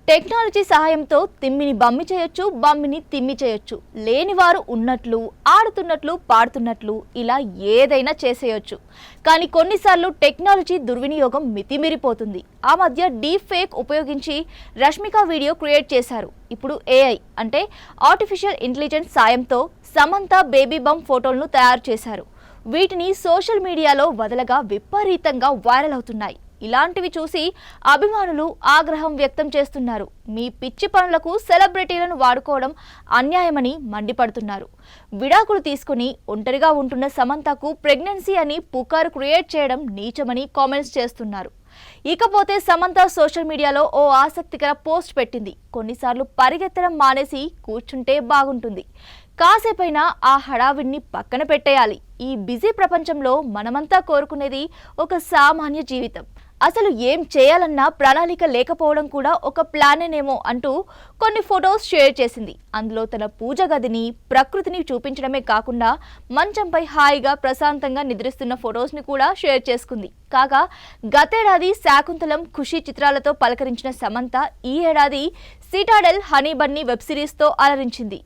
Technology సహాయంతో తిమ్మిని బమ్మి చేయొచ్చు, బమ్మిని తిమ్మి చేయొచ్చు. లేనివారు ఉన్నట్లు, ఆడుతున్నట్లు, పాడుతున్నట్లు ఇలా ఏదైనా చేసేయొచ్చు. కానీ కొన్నిసార్లు టెక్నాలజీ దుర్వినియోగం మితిమీరిపోతుంది. ఆ మధ్య డీప్ ఫేక్ ఉపయోగించి రష్మిక వీడియో క్రియేట్ చేశారు. ఇప్పుడు ఏఐ అంటే ఆర్టిఫిషియల్ ఇంటెలిజెన్స్ సాయంతో సమంత బేబీ బమ్ ఫోటోలను తయారు చేశారు. వీటిని సోషల్ మీడియాలో వదలగా విపరీతంగా వైరల్ అవుతున్నాయి. ఇలాంటివి చూసి అభిమానులు ఆగ్రహం వ్యక్తం చేస్తున్నారు. మీ పిచ్చి పనులకు సెలబ్రిటీలను వాడుకోవడం అన్యాయమని మండిపడుతున్నారు. విడాకులు తీసుకుని ఒంటరిగా ఉంటున్న సమంతకు ప్రెగ్నెన్సీ అని పుకారు క్రియేట్ చేయడం నీచమని కామెంట్స్ చేస్తున్నారు. ఇకపోతే సమంత సోషల్ మీడియాలో ఓ ఆసక్తికర పోస్ట్ పెట్టింది. కొన్నిసార్లు పరిగెత్తడం మానేసి కూర్చుంటే బాగుంటుంది. కాసేపైనా ఆ హడావిడిని పక్కన పెట్టేయాలి. ఈ బిజీ ప్రపంచంలో మనమంతా కోరుకునేది ఒక సామాన్య జీవితం. అసలు ఏం చేయాలన్నా ప్రణాళిక లేకపోవడం కూడా ఒక ప్లానేనేమో అంటూ కొన్ని ఫొటోస్ షేర్ చేసింది. అందులో తన పూజ గదిని, ప్రకృతిని చూపించడమే కాకుండా మంచంపై హాయిగా ప్రశాంతంగా నిద్రిస్తున్న ఫొటోస్ని కూడా షేర్ చేసుకుంది. కాగా గతేడాది శాకుంతలం, ఖుషి చిత్రాలతో పలకరించిన సమంత ఈ ఏడాది సిటాడెల్, హనీ బన్నీ వెబ్ సిరీస్తో అలరించింది.